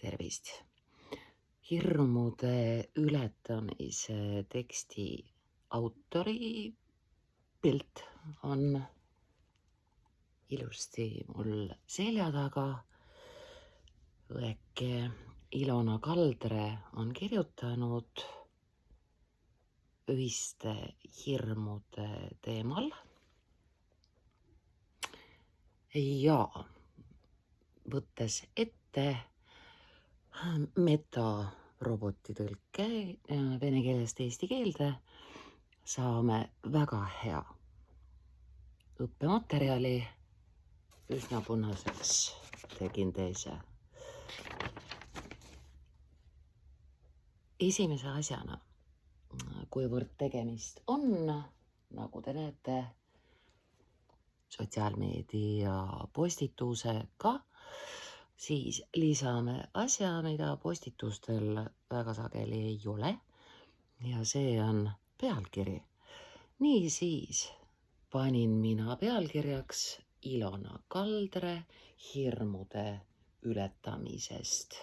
Tervist! Hirmude ületamise teksti autori pilt on ilusti mul selja taga. Õeke Ilona Kaldre on kirjutanud ühiste hirmude teemal. Ja võttes ette metaroboti tõlke vene keelest eesti keelde, saame väga hea õppematerjali. Üsna punaseks tegin teise. Esimese asjana, kuivõrd tegemist on, nagu te näete, sotsiaalmeedia postitusega, siis lisame asja, mida postitustel väga sageli ei ole, ja see on pealkiri. Niisiis panin mina pealkirjaks Ilona Kaldre hirmude ületamisest.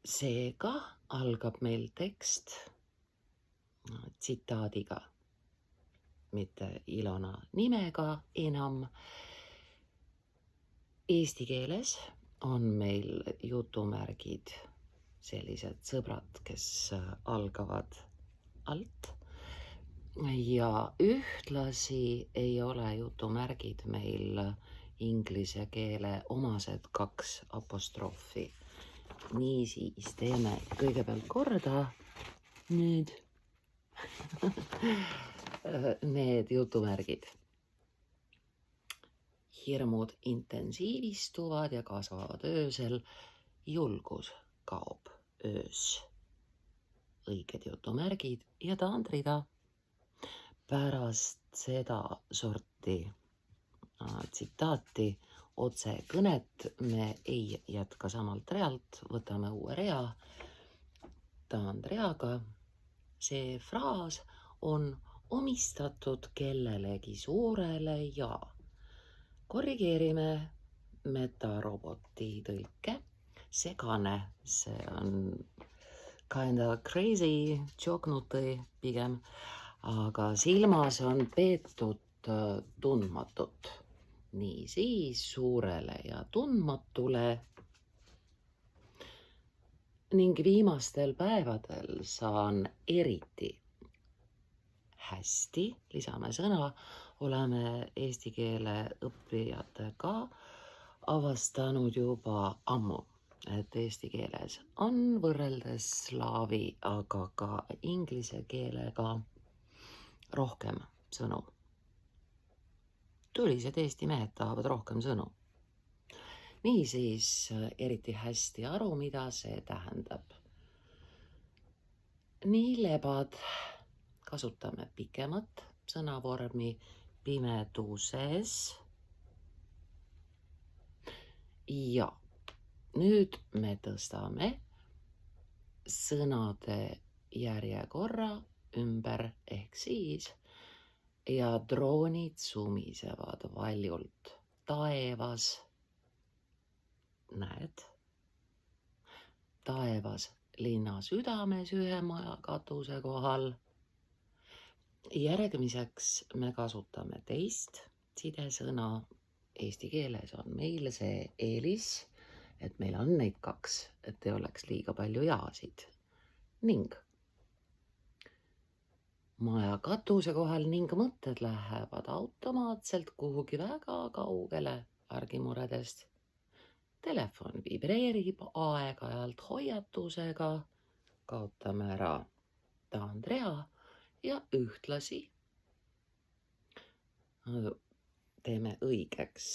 Seega algab meil tekst tsitaadiga, mitte Ilona nimega enam. Eesti keeles on meil jutumärgid sellised sõbrad, kes algavad alt, ja ühtlasi ei ole jutumärgid meil inglise keele omased 2 apostroofi. Niisiis teeme kõigepealt korda nüüd need jutumärgid. Hirmud intensiivistuvad ja kasvavad öösel, julgus kaob öös. Õiged jutumärgid ja taandrida. Pärast seda sorti tsitaati otsekõnet me ei jätka samalt realt, võtame uue rea taandreaga. See fraas on omistatud kellelegi suurele ja korrigeerime metaroboti tõlke. Segane, see on kind of crazy, joknuti pigem, aga silmas on peetud tundmatut. Niisiis suurele ja tundmatule. Ning viimastel päevadel saan eriti hästi, lisame sõna, oleme eesti keele õppijatega avastanud juba ammu, et eesti keeles on võrreldes slaavi, aga ka inglise keelega rohkem sõnu. Tulised eesti mehed tahavad rohkem sõnu. Niisiis eriti hästi aru, mida see tähendab. Nii lebad, kasutame pikemat sõnavormi pimeduses. Ja nüüd me tõstame sõnade järjekorra ümber ehk siis ja droonid sumisevad valjult taevas. Näed, taevas linna südames ühe maja katuse kohal. Järgmiseks me kasutame teist sidesõna. Eesti keeles on meil see eelis, et meil on neid 2, et ei oleks liiga palju jaasid. Ning maja katuse kohal ning mõtted lähevad automaatselt kuhugi väga kaugele argimuredest. Telefon vibreerib aeg-ajalt hoiatusega, kaotame ära taandrea ja ühtlasi teeme õigeks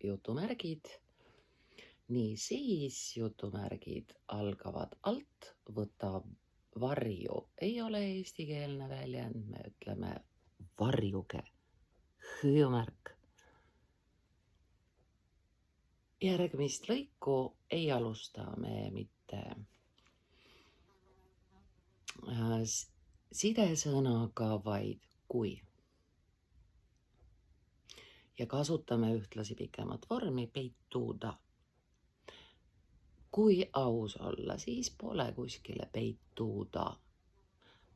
jutumärgid. Niisiis jutumärgid algavad alt, võtab varju. Ei ole eestikeelne väljend, me ütleme varjuge, hüüumärk. Järgmist lõiku ei alusta me mitte sidesõnaga, vaid kui. Ja kasutame ühtlasi pikemat vormi peituda Kui aus olla, siis pole kuskile peituda.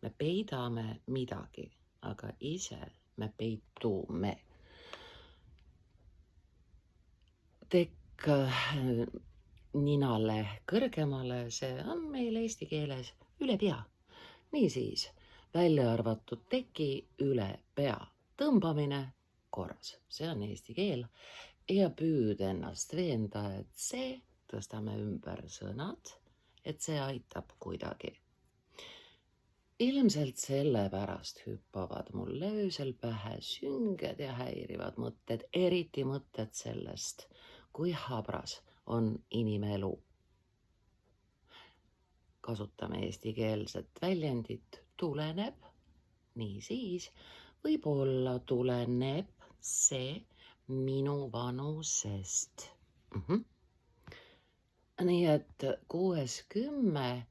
Me peidame midagi, aga ise me peitume. Tekk ninale kõrgemale, see on meil eesti keeles üle pea. Niisiis, välja arvatud teki üle pea tõmbamine korras, see on eesti keel ja püüd ennast veenda, et see tõstame ümber sõnad, et see aitab kuidagi. Ilmselt sellepärast hüppavad mulle öösel pähe sünged ja häirivad mõtted, eriti mõtted sellest, kui habras on inimelu. Kasutame eestikeelset väljendit tuleneb, niisiis võib-olla tuleneb see minu vanusest. Nii et 6-10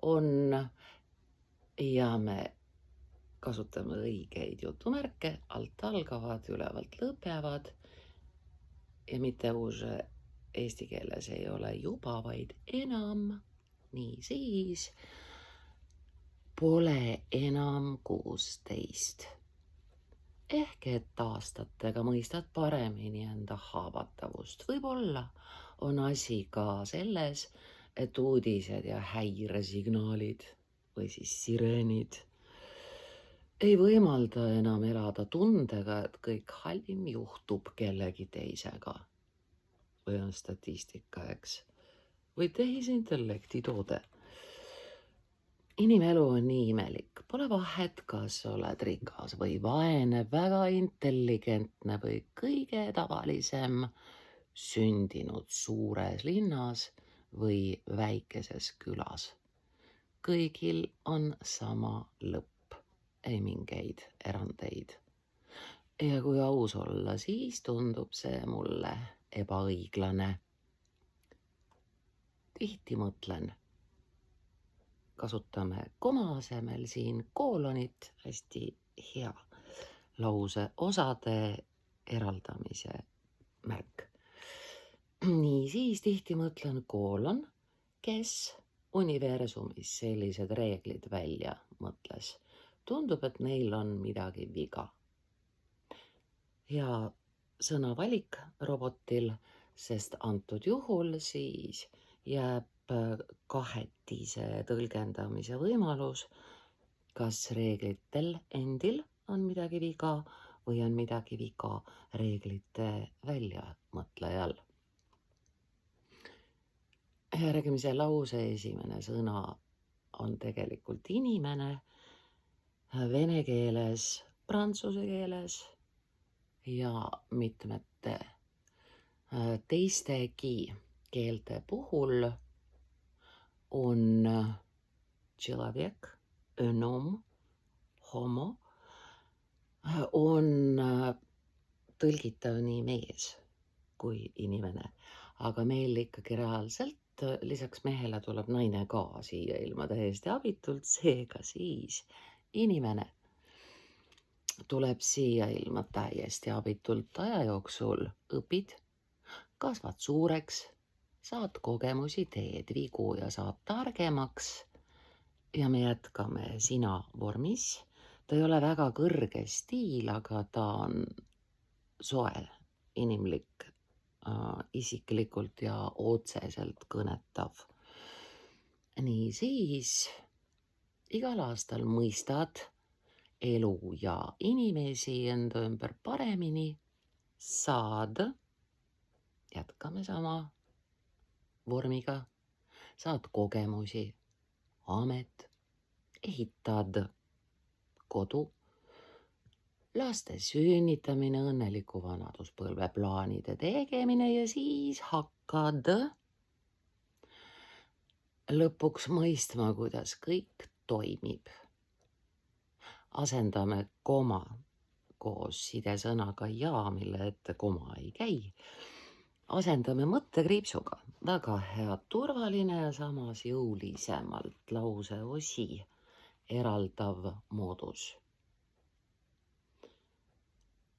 on ja me kasutame õigeid jutumärke, alt algavad, ülevalt lõpevad ja mitte uus eesti keeles ei ole juba, vaid enam. Niisiis pole enam 16. Ehk et aastatega mõistad paremini enda haavatavust. Võib-olla on asi ka selles, et uudised ja häiresignaalid või siis sireenid ei võimalda enam elada tundega, et kõik halvim juhtub kellegi teisega. Või on statistika, eks? Või tehisintellekti toode. Inimelu on nii imelik, pole vahet, kas oled rikas või vaene, väga intelligentne või kõige tavalisem, sündinud suures linnas või väikeses külas. Kõigil on sama lõpp, ei mingeid erandeid. Ja kui aus olla, siis tundub see mulle ebaõiglane. Tihti mõtlen, kasutame koma asemel siin koolonit, hästi hea lause osade eraldamise märk. Niisiis tihti mõtlen koolon, kes universumis sellised reeglid välja mõtles. Tundub, et neil on midagi viga. Hea sõnavalik robotil, sest antud juhul siis jääb kahetise tõlgendamise võimalus, kas reeglitel endil on midagi viga või on midagi viga reeglite väljamõtlejal. Järgmise lause esimene sõna on tegelikult inimene vene keeles, prantsuse keeles ja mitmete teistegi keelte puhul on человек, önom, homo, on tõlgitav nii mees kui inimene, aga meil ikkagi reaalselt lisaks mehele tuleb naine ka siia ilma täiesti abitult, seega siis inimene tuleb siia ilma täiesti abitult aja jooksul, õpid, kasvad suureks, saad kogemusi, teed vigu ja saad targemaks ja me jätkame sina vormis. Ta ei ole väga kõrge stiil, aga ta on soe, inimlik, isiklikult ja otseselt kõnetav. Niisiis, igal aastal mõistad elu ja inimesi enda ümber paremini, saad, jätkame sama vormiga, saad kogemusi, amet, ehitad kodu, laste sünnitamine, õnneliku vanaduspõlve plaanide tegemine ja siis hakkad lõpuks mõistma, kuidas kõik toimib. Asendame koma koos sidesõnaga ja, mille ette koma ei käi. Asendame mõttekriipsuga, väga hea, turvaline ja samas jõulisemalt lauseosi eraldav moodus.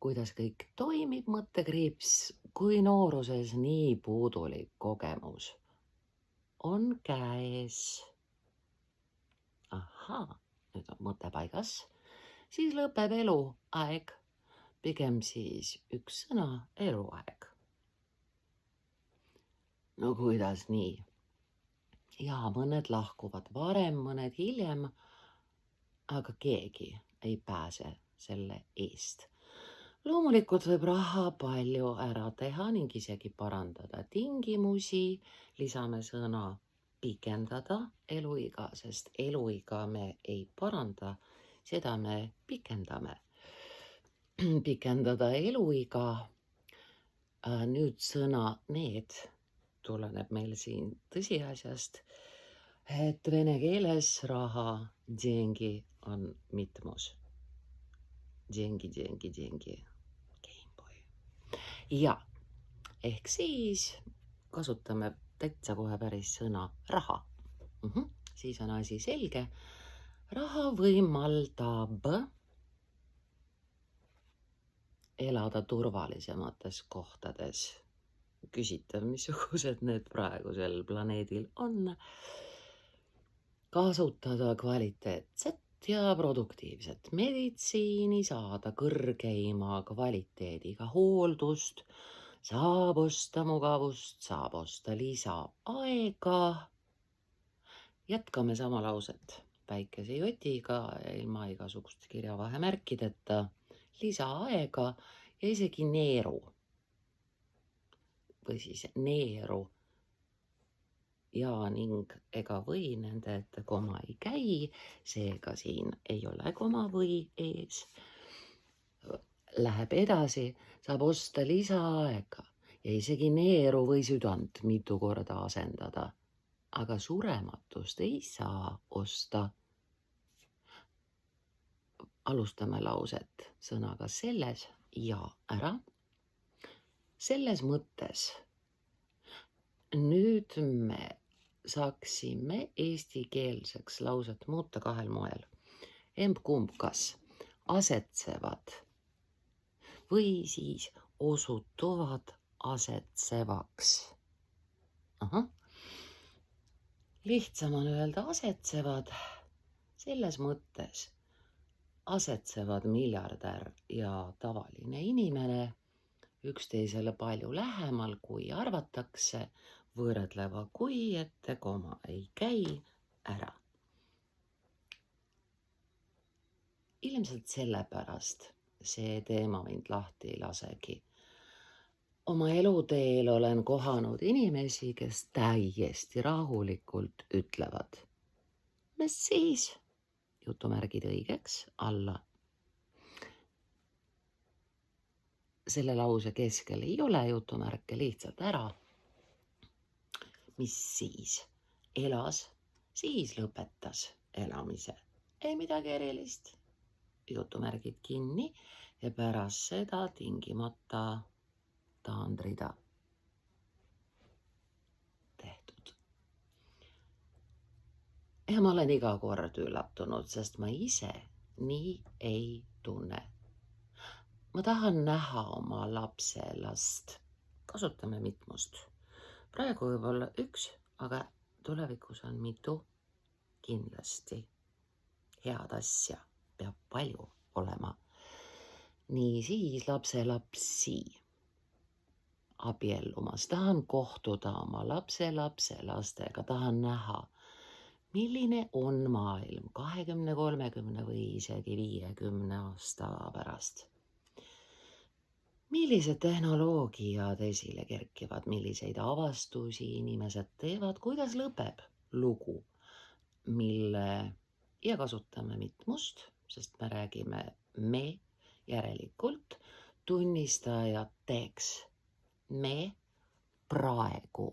Kuidas kõik toimib, mõttekriips, kui nooruses nii puudulik kogemus on käes. Ahaa, nüüd on mõte paigas. Siis lõpeb eluaeg. Pigem siis üks sõna, eluaeg. No kuidas nii? Ja mõned lahkuvad varem, mõned hiljem, aga keegi ei pääse selle eest. Loomulikult võib raha palju ära teha ning isegi parandada tingimusi. Lisame sõna pikendada eluiga, sest eluiga me ei paranda, seda me pikendame. Pikendada eluiga. Nüüd sõna need tuleneb meil siin tõsiasjast, et vene keeles raha, деньги on mitmus. Деньги. Gameboy. Ja, ehk siis kasutame täitsa kohe päris sõna raha. Siis on asi selge. Raha võimaldab elada turvalisemates kohtades. Küsitav, missugused need praegusel planeedil on. Kasutada kvaliteetset ja produktiivset meditsiini, saada kõrgeima kvaliteediga hooldust, saab osta mugavust, saab osta lisaaega. Jätkame sama lauset väikese jotiga ja ilma igasugust kirjavahemärkideta. Lisaaega ja isegi neeru või siis neeru. Ja ning ega või nende ette koma ei käi, seega siin ei ole koma või ees. Läheb edasi, saab osta lisaaega ja isegi neeru või südant mitu korda asendada. Aga surematust ei saa osta. Alustame lauset sõnaga selles ja ära. Selles mõttes nüüd me saaksime eestikeelseks lauset muuta kahel moel. Emb-kumb kas asetsevad või siis osutuvad asetsevaks. Lihtsam on öelda asetsevad selles mõttes. Asetsevad miljardär ja tavaline inimene üksteisele palju lähemal, kui arvatakse, võrdleva kui ette koma ei käi ära. Ilmselt sellepärast see teema mind lahti ei lasegi. Oma eluteel olen kohanud inimesi, kes täiesti rahulikult ütlevad. Mis siis? Jutumärgid õigeks alla. Selle lause keskel ei ole jutumärke, lihtsalt ära. Mis siis? Elas, siis lõpetas elamise. Ei midagi erilist. Jutumärgid kinni ja pärast seda tingimata taandrida. Tehtud. Ja ma olen iga kord üllatunud, sest ma ise nii ei tunne. Ma tahan näha oma lapse last. Kasutame mitmust. Praegu võib olla üks, aga tulevikus on mitu kindlasti. Head asja peab palju olema. Nii siis lapselapsi abiellumas. Tahan kohtuda oma lapselastega, tahan näha, milline on maailm 20, 30 või isegi 50 aasta pärast. Millised tehnoloogiad esile kerkivad, milliseid avastusi inimesed teevad, kuidas lõpeb lugu, mille ja kasutame mitmust, sest me räägime me järelikult tunnistajateks. Me praegu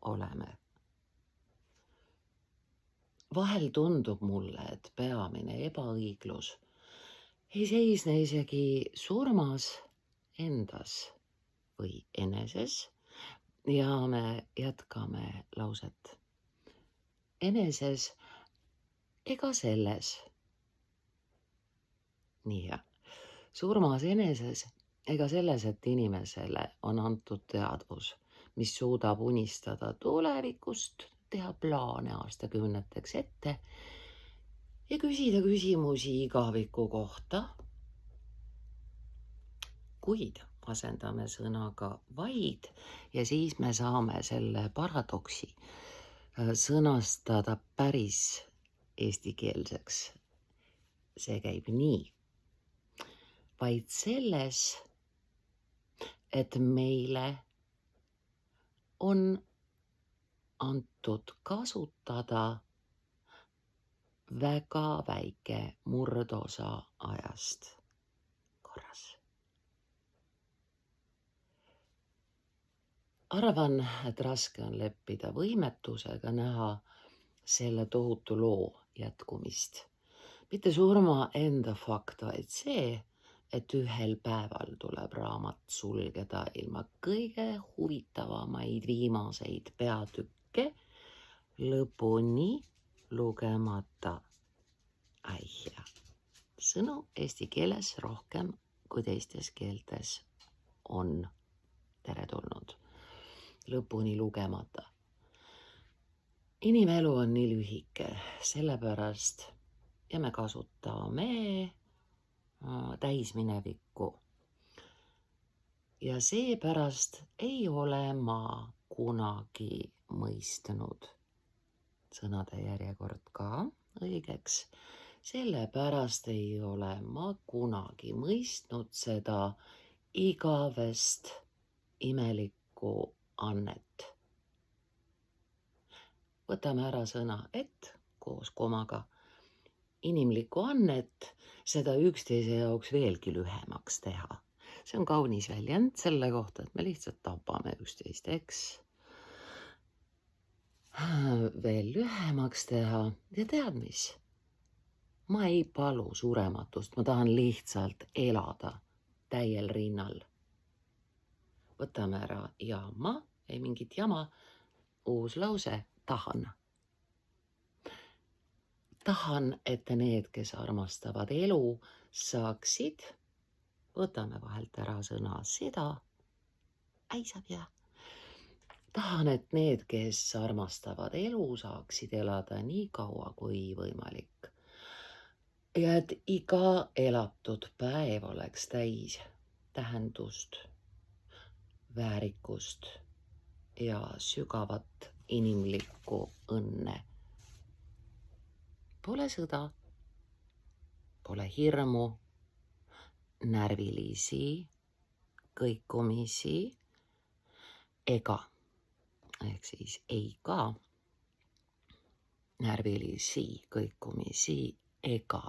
oleme. Vahel tundub mulle, et peamine ebaõiglus ei seisne isegi surmas endas või eneses ja me jätkame lauset. Eneses ega selles. Nii ja surmas eneses ega selles, et inimesele on antud teadvus, mis suudab unistada tulevikust, teha plaane aastakümneteks ette ja küsida küsimusi igaviku kohta, kuid asendame sõnaga vaid ja siis me saame selle paradoksi sõnastada päris eestikeelseks. See käib nii. Vaid selles, et meile on antud kasutada väga väike murdosa ajast korras. Arvan, et raske on leppida võimetusega näha selle tohutu loo jätkumist. Mitte surma enda fakt, vaid see, et ühel päeval tuleb raamat sulgeda ilma kõige huvitavamaid viimaseid peatükke lõpuni lugemata. Äihja. Sõnu eesti keeles rohkem kui teistes keeltes on teretulnud. Lõpuni lugemata. Inimelu on nii lühike, sellepärast ja me kasutame täisminevikku. Ja seepärast ei ole ma kunagi mõistnud sõnade järjekord ka õigeks. Sellepärast ei ole ma kunagi mõistnud seda igavest imelikku annet. Võtame ära sõna et koos komaga. Inimlikku annet, seda üksteise jaoks veelgi lühemaks teha. See on kaunis väljend selle kohta, et me lihtsalt tapame üksteist, eks. Veel lühemaks teha ja tead mis? Ma ei palu surematust, ma tahan lihtsalt elada täiel rinnal. Võtame ära jama, ei mingit jama, uus lause, tahan. Tahan, et need, kes armastavad elu, saaksid, võtame vahelt ära sõna seda, äisab jää. Tahan, et need, kes armastavad elu, saaksid elada nii kaua kui võimalik. Ja et iga elatud päev oleks täis tähendust, väärikust ja sügavat inimlikku õnne. Pole sõda, pole hirmu, närvilisi, kõikumisi ega, ehk siis ei ka, närvilisi, kõikumisi ega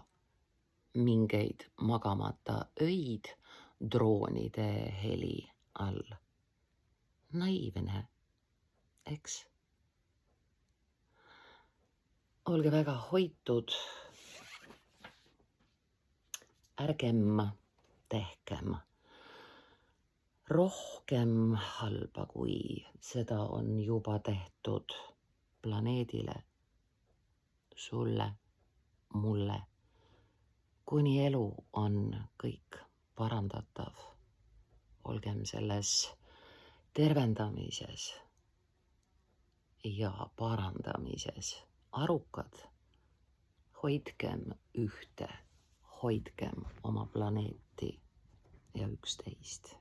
mingeid magamata öid droonide heli all. Naiivne, eks? Olge väga hoitud, ärgem tehkem rohkem halba, kui seda on juba tehtud planeedile, sulle, mulle, kuni elu on kõik parandatav. Olgem selles tervendamises ja parandamises arukad, hoidkem ühte, hoidkem oma planeeti ja üksteist.